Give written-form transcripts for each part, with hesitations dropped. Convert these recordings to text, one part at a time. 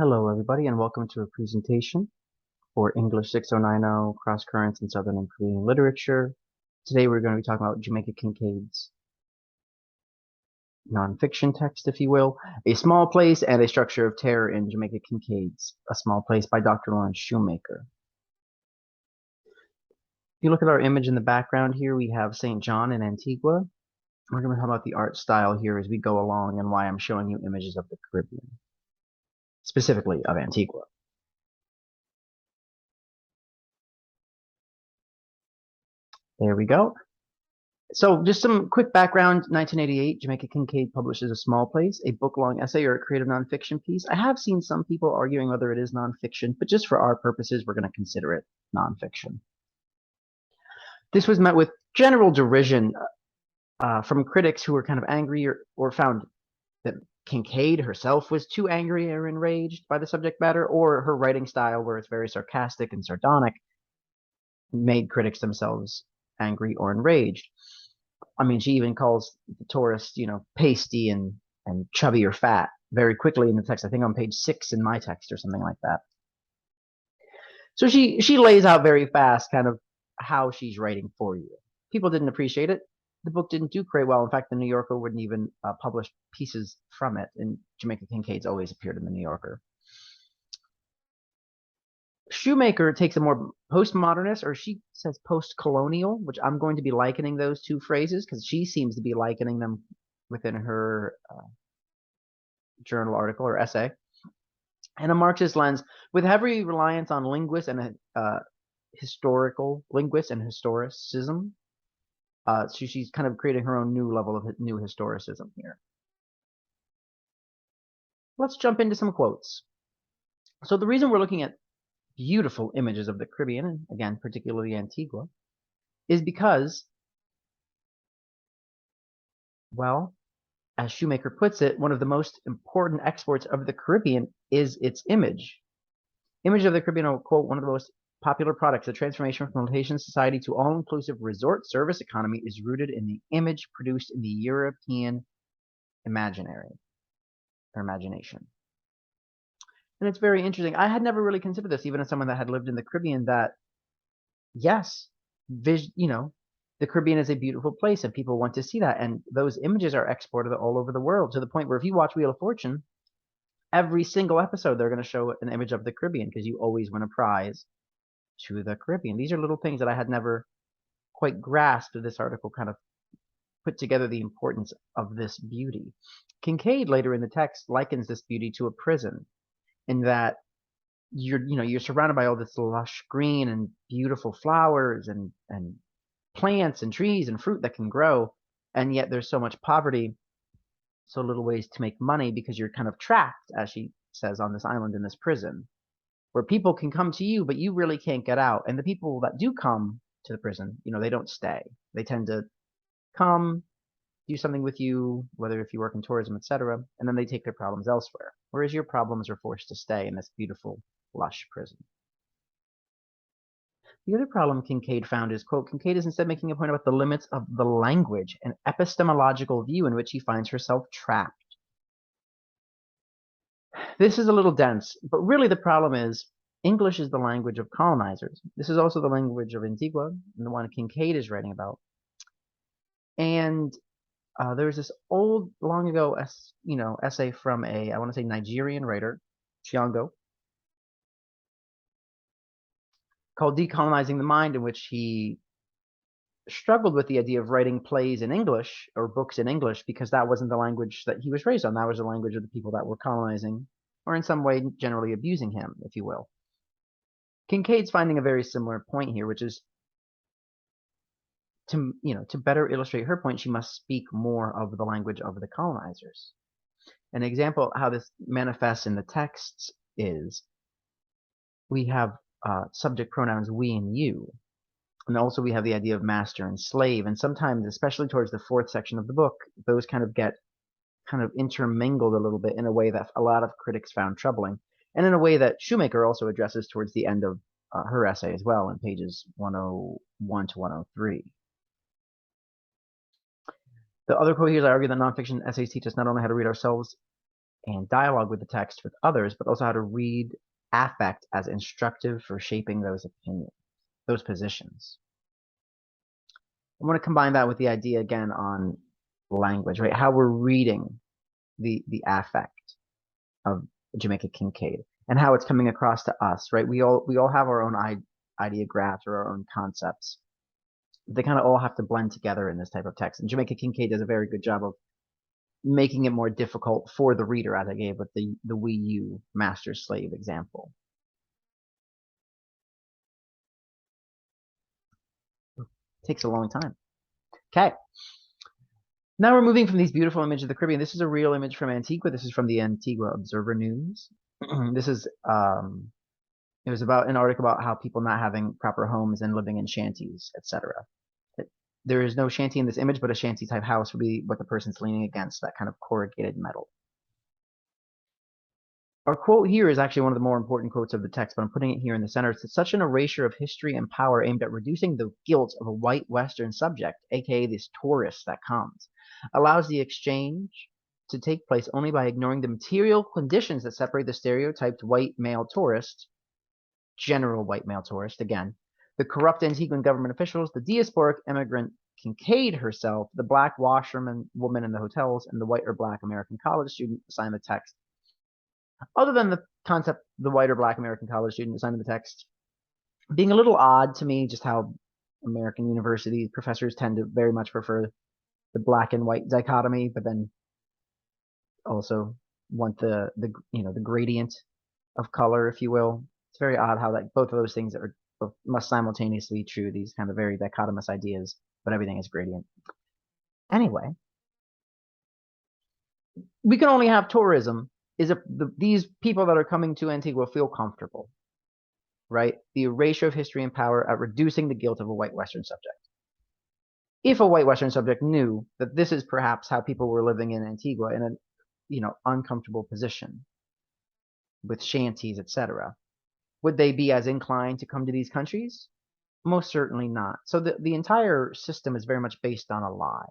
Hello, everybody, and welcome to a presentation for English 6090 Cross Currents in Southern and Korean Literature. Today we're going to be talking about Jamaica Kincaid's nonfiction text, if you will, A Small Place and a Structure of Terror in Jamaica Kincaid's A Small Place by Dr. Lawrence Shoemaker. If you look at our image in the background here, we have St. John in Antigua. We're going to talk about the art style here as we go along and why I'm showing you images of the Caribbean, specifically of Antigua. There we go. So just some quick background. 1988, Jamaica Kincaid publishes A Small Place, a book-long essay or a creative nonfiction piece. I have seen some people arguing whether it is nonfiction, but just for our purposes, we're going to consider it nonfiction. This was met with general derision from critics who were kind of angry or found that Kincaid herself was too angry or enraged by the subject matter, or her writing style, where it's very sarcastic and sardonic, made critics themselves angry or enraged. I mean, she even calls the tourist, pasty and chubby or fat very quickly in the text. I think on page 6 in my text or something like that. So she lays out very fast kind of how she's writing for you. People didn't appreciate it. The book didn't do very well. In fact, the New Yorker wouldn't even publish pieces from it. And Jamaica Kincaid's always appeared in the New Yorker. Shoemaker takes a more postmodernist, or she says post-colonial, which I'm going to be likening those two phrases because she seems to be likening them within her journal article or essay. And a Marxist lens with heavy reliance on linguists and historical linguists and historicism. So she's kind of creating her own new level of new historicism here. Let's jump into some quotes. So the reason we're looking at beautiful images of the Caribbean, and again, particularly Antigua, is because, well, as Shoemaker puts it, one of the most important exports of the Caribbean is its image. Image of the Caribbean, I'll quote, one of the most popular products, the transformation from plantation society to all-inclusive resort service economy is rooted in the image produced in the European imaginary, or imagination. And it's very interesting. I had never really considered this, even as someone that had lived in the Caribbean, that yes, the Caribbean is a beautiful place and people want to see that. And those images are exported all over the world to the point where if you watch Wheel of Fortune, every single episode they're going to show an image of the Caribbean because you always win a prize to the Caribbean. These are little things that I had never quite grasped. This article kind of put together the importance of this beauty. Kincaid later in the text likens this beauty to a prison in that you're surrounded by all this lush green and beautiful flowers and plants and trees and fruit that can grow, and yet there's so much poverty, so little ways to make money because you're kind of trapped, as she says, on this island in this prison where people can come to you but you really can't get out. And the people that do come to the prison, they don't stay. They tend to come, do something with you, whether if you work in tourism, etc., and then they take their problems elsewhere, whereas your problems are forced to stay in this beautiful lush prison. The other problem Kincaid found is, quote, Kincaid is instead making a point about the limits of the language, an epistemological view in which he finds herself trapped. This is a little dense, but really the problem is English is the language of colonizers. This is also the language of Antigua, and the one Kincaid is writing about. And there's this old, long ago, essay from I want to say Nigerian writer, Chiongo, called Decolonizing the Mind, in which he struggled with the idea of writing plays in English or books in English because that wasn't the language that he was raised on. That was the language of the people that were colonizing or in some way generally abusing him, if you will. Kincaid's finding a very similar point here, which is to better illustrate her point, she must speak more of the language of the colonizers. An example of how this manifests in the texts is we have subject pronouns we and you. And also we have the idea of master and slave. And sometimes, especially towards the 4th section of the book, those kind of get intermingled a little bit in a way that a lot of critics found troubling. And in a way that Shoemaker also addresses towards the end of her essay as well in pages 101 to 103. The other quote here is, I argue that nonfiction essays teach us not only how to read ourselves and dialogue with the text with others, but also how to read affect as instructive for shaping those opinions, those positions. I want to combine that with the idea again on language, right? How we're reading the affect of Jamaica Kincaid and how it's coming across to us, right? We all have our own ideographs or our own concepts. They kind of all have to blend together in this type of text. And Jamaica Kincaid does a very good job of making it more difficult for the reader, as I gave with the we you master slave example. Takes a long time. Okay. Now we're moving from these beautiful images of the Caribbean. This is a real image from Antigua. This is from the Antigua Observer News. This is it was about an article about how people not having proper homes and living in shanties, etc. There is no shanty in this image, but a shanty type house would be what the person's leaning against, that kind of corrugated metal. Our quote here is actually one of the more important quotes of the text, but I'm putting it here in the center. It's such an erasure of history and power aimed at reducing the guilt of a white Western subject, aka this tourist that comes, allows the exchange to take place only by ignoring the material conditions that separate the stereotyped white male tourist, general white male tourist, again, the corrupt Antiguan government officials, the diasporic immigrant Kincaid herself, the black washerman woman in the hotels, and the white or black American college student assigned the text. Other than the concept, the white or black American college student assigned the text being a little odd to me, just how American university professors tend to very much prefer the black and white dichotomy, but then also want the gradient of color, if you will. It's very odd how that both of those things are must simultaneously be true. These kind of very dichotomous ideas, but everything is gradient. Anyway, we can only have tourism if these people that are coming to Antigua feel comfortable, right? The erasure of history and power at reducing the guilt of a white Western subject. If a white Western subject knew that this is perhaps how people were living in Antigua in an uncomfortable position with shanties, etc., would they be as inclined to come to these countries? Most certainly not. So the entire system is very much based on a lie.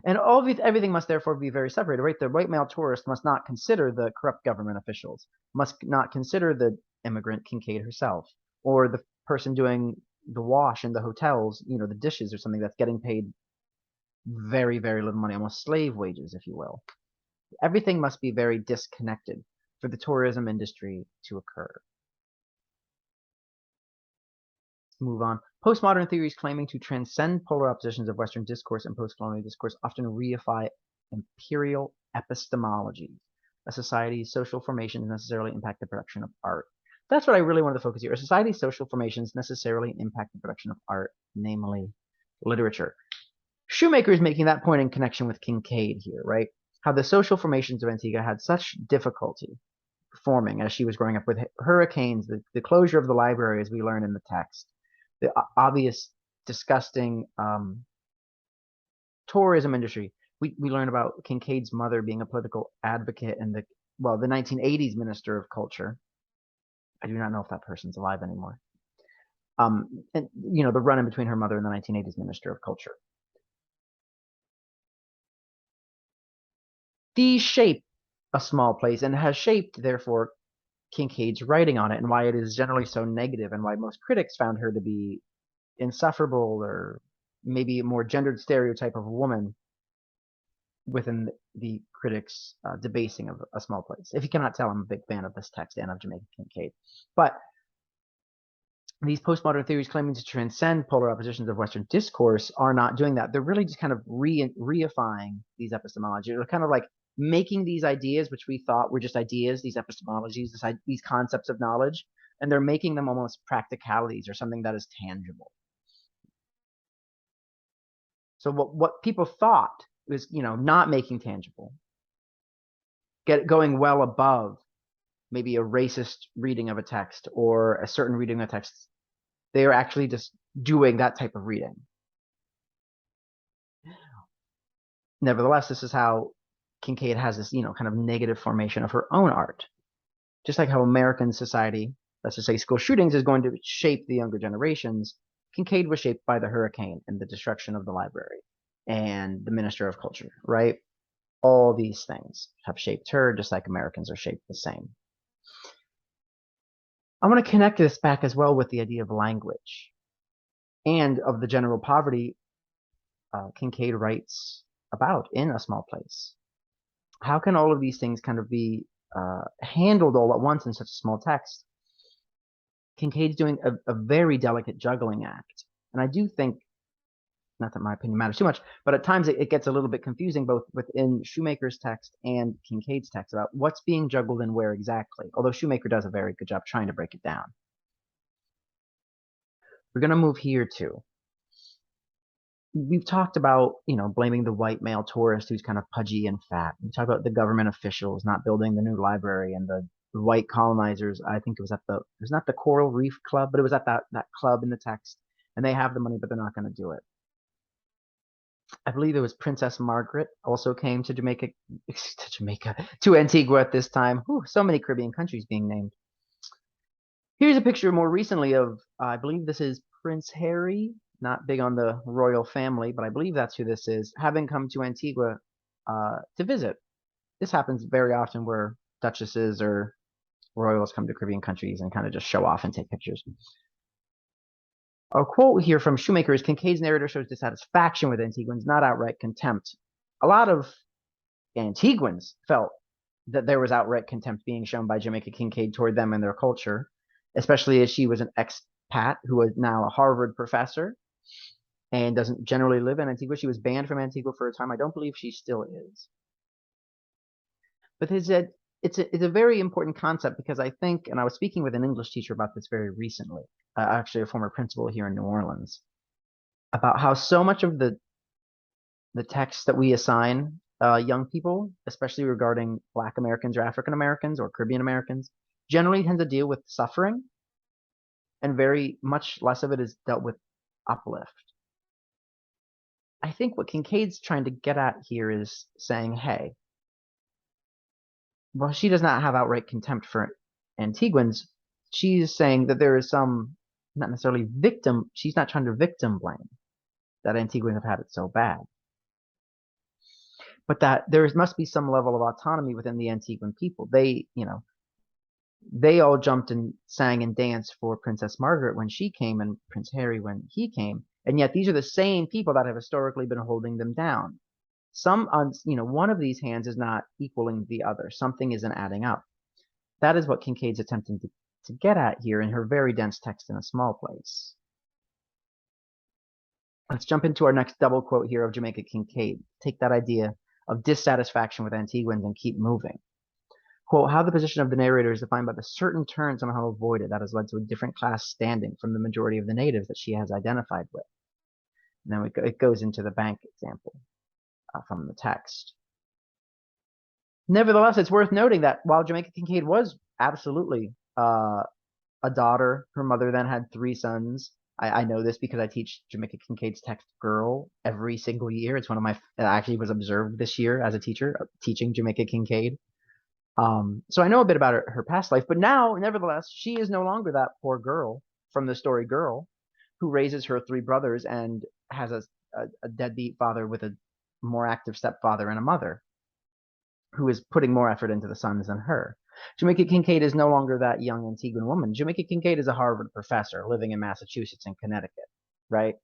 And everything must therefore be very separated, right? The white male tourist must not consider the corrupt government officials, must not consider the immigrant Kincaid herself, or the person doing the wash in the hotels, the dishes or something that's getting paid very, very little money, almost slave wages, if you will. Everything must be very disconnected for the tourism industry to occur. Move on. Postmodern theories claiming to transcend polar oppositions of Western discourse and postcolonial discourse often reify imperial epistemology. A society's social formations necessarily impact the production of art. That's what I really wanted to focus here. A society's social formations necessarily impact the production of art, namely literature. Shoemaker is making that point in connection with Kincaid here, right? How the social formations of Antigua had such difficulty forming as she was growing up with hurricanes, the closure of the library, as we learn in the text, the obvious, disgusting tourism industry. We learn about Kincaid's mother being a political advocate and the 1980s Minister of Culture. I do not know if that person's alive anymore. And the run-in between her mother and the 1980s Minister of Culture. These shape a small place and has shaped, therefore, Kincaid's writing on it and why it is generally so negative and why most critics found her to be insufferable or maybe a more gendered stereotype of a woman within the critics' debasing of a small place. If you cannot tell, I'm a big fan of this text and of Jamaica Kincaid. But these postmodern theories claiming to transcend polar oppositions of Western discourse are not doing that. They're really just kind of reifying these epistemologies. They're kind of like making these ideas, which we thought were just ideas, these epistemologies, these concepts of knowledge, and they're making them almost practicalities or something that is tangible. So what people thought was, not making tangible, going well above maybe a racist reading of a text or a certain reading of a text, they are actually just doing that type of reading. Nevertheless, this is how Kincaid has this, kind of negative formation of her own art. Just like how American society, let's just say school shootings, is going to shape the younger generations, Kincaid was shaped by the hurricane and the destruction of the library and the Minister of Culture, right? All these things have shaped her, just like Americans are shaped the same. I want to connect this back as well with the idea of language and of the general poverty Kincaid writes about in A Small Place. How can all of these things kind of be handled all at once in such a small text? Kincaid's doing a very delicate juggling act. And I do think, not that my opinion matters too much, but at times it gets a little bit confusing both within Shoemaker's text and Kincaid's text about what's being juggled and where exactly, although Shoemaker does a very good job trying to break it down. We're going to move here too. We've talked about, blaming the white male tourist who's kind of pudgy and fat. We talked about the government officials not building the new library and the white colonizers. I think it was not the Coral Reef Club, but it was at that club in the text. And they have the money, but they're not going to do it. I believe it was Princess Margaret also came to to Antigua at this time. Whew, so many Caribbean countries being named. Here's a picture more recently of, I believe this is Prince Harry, not big on the royal family, but I believe that's who this is, having come to Antigua to visit. This happens very often where duchesses or royals come to Caribbean countries and kind of just show off and take pictures. A quote here from Shoemaker is, Kincaid's narrator shows dissatisfaction with Antiguans, not outright contempt. A lot of Antiguans felt that there was outright contempt being shown by Jamaica Kincaid toward them and their culture, especially as she was an expat who is now a Harvard professor and doesn't generally live in Antigua. She was banned from Antigua for a time. I don't believe she still is. But it's a very important concept because I think, and I was speaking with an English teacher about this very recently, actually a former principal here in New Orleans, about how so much of the text that we assign young people, especially regarding Black Americans or African Americans or Caribbean Americans, generally tend to deal with suffering, and very much less of it is dealt with uplift. I think what Kincaid's trying to get at here is saying, hey, well, she does not have outright contempt for Antiguans. She's saying that there is some, not necessarily victim, she's not trying to victim blame that Antiguans have had it so bad, but that there must be some level of autonomy within the Antiguan people. They all jumped and sang and danced for Princess Margaret when she came and Prince Harry when he came, and yet these are the same people that have historically been holding them down. One of these hands is not equaling the other. Something isn't adding up. That is what Kincaid's attempting to get at here in her very dense text in A Small Place. Let's jump into our next double quote here of Jamaica Kincaid. Take that idea of dissatisfaction with Antiguans and keep moving. Quote, how the position of the narrator is defined by the certain turn somehow avoided that has led to a different class standing from the majority of the natives that she has identified with. And then it goes into the bank example from the text. Nevertheless, it's worth noting that while Jamaica Kincaid was absolutely a daughter, her mother then had 3 sons. I know this because I teach Jamaica Kincaid's text Girl every single year. It's one of my, it actually was observed this year as a teacher, teaching Jamaica Kincaid. So I know a bit about her past life, but now, nevertheless, she is no longer that poor girl from the story Girl who raises her 3 brothers and has a deadbeat father with a more active stepfather and a mother who is putting more effort into the sons than her. Jamaica Kincaid is no longer that young Antiguan woman. Jamaica Kincaid is a Harvard professor living in Massachusetts and Connecticut, right?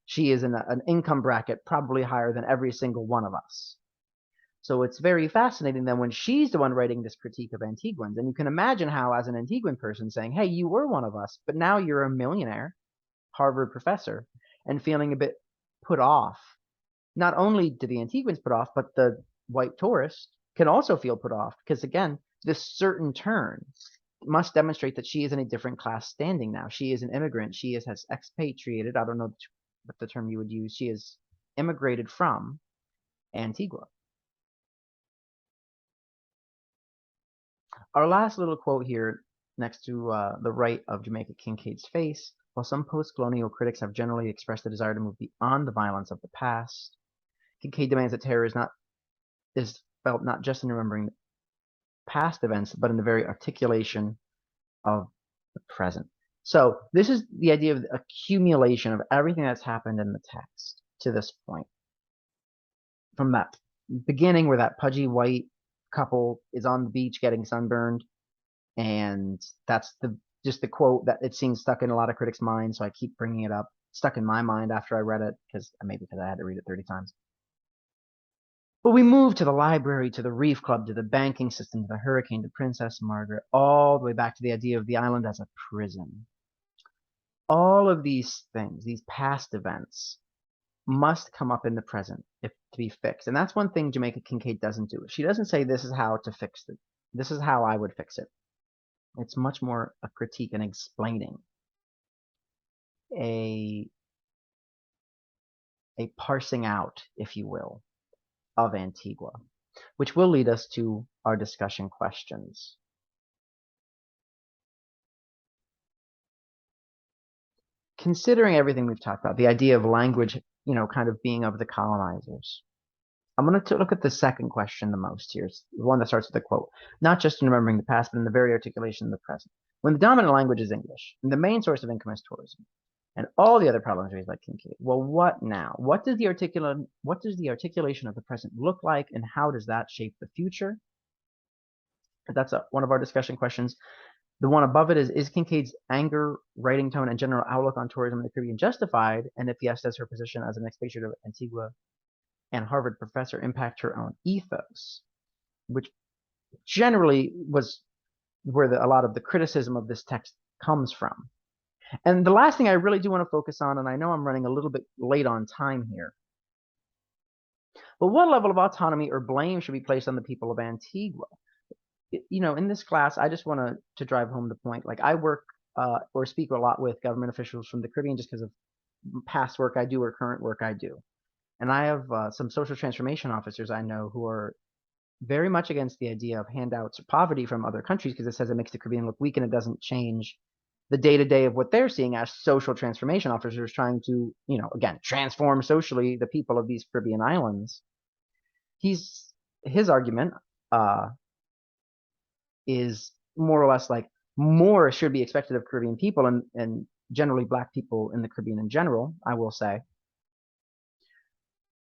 She is in an income bracket probably higher than every single one of us. So it's very fascinating then when she's the one writing this critique of Antiguans. And you can imagine how, as an Antiguan person, saying, hey, you were one of us, but now you're a millionaire Harvard professor, and feeling a bit put off. Not only do the Antiguans put off, but the white tourist can also feel put off because, again, this certain turn must demonstrate that she is in a different class standing now. She is an immigrant. She has expatriated. I don't know what the term you would use. She is immigrated from Antigua. Our last little quote here next to the right of Jamaica Kincaid's face, while some post-colonial critics have generally expressed a desire to move beyond the violence of the past, Kincaid demands that terror is felt not just in remembering past events, but in the very articulation of the present. So this is the idea of the accumulation of everything that's happened in the text to this point. From that beginning where that pudgy white couple is on the beach getting sunburned, and that's just the quote that it seems stuck in a lot of critics' minds. So I keep bringing it up. Stuck in my mind after I read it because I had to read it 30 times. But we move to the library, to the reef club, to the banking system, to the hurricane, to Princess Margaret, all the way back to the idea of the island as a prison. All of these things, these past events, must come up in the present if to be fixed. And that's one thing Jamaica Kincaid doesn't do. She doesn't say this is how to fix it. This is how I would fix it. It's much more a critique and explaining a parsing out, if you will, of Antigua, which will lead us to our discussion questions. Considering everything we've talked about, the idea of language, kind of being of the colonizers, I'm going to look at the second question the most here. It's the one that starts with a quote. Not just in remembering the past, but in the very articulation of the present. When the dominant language is English, and the main source of income is tourism, and all the other problems raised by Kincaid, well, what now? What does the articulation of the present look like, and how does that shape the future? That's one of our discussion questions. The one above it is Kincaid's anger, writing tone, and general outlook on tourism in the Caribbean justified? And if yes, does her position as an expatriate of Antigua and Harvard professor impact her own ethos? Which generally was where a lot of the criticism of this text comes from. And the last thing I really do want to focus on, and I know I'm running a little bit late on time here, but what level of autonomy or blame should be placed on the people of Antigua? In this class, I just want to drive home the point. Like, I work or speak a lot with government officials from the Caribbean just because of past work I do or current work I do. And I have some social transformation officers I know who are very much against the idea of handouts or poverty from other countries because it says it makes the Caribbean look weak and it doesn't change the day-to-day of what they're seeing as social transformation officers trying to, again, transform socially the people of these Caribbean islands. His argument is more or less like more should be expected of Caribbean people and generally Black people in the Caribbean in general, I will say,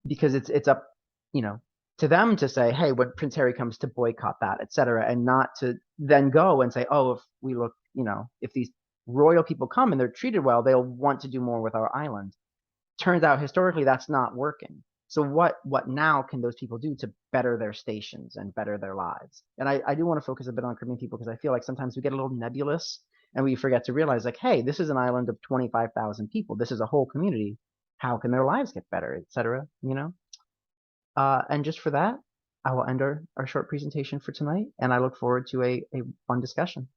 because it's up, to them to say, hey, when Prince Harry comes, to boycott that, etc., and not to then go and say, oh, if we look, if these royal people come and they're treated well, they'll want to do more with our island. Turns out historically that's not working. So what now can those people do to better their stations and better their lives? And I do want to focus a bit on Caribbean people because I feel like sometimes we get a little nebulous and we forget to realize, like, hey, this is an island of 25,000 people. This is a whole community. How can their lives get better, etc.? And just for that, I will end our short presentation for tonight, and I look forward to a fun discussion.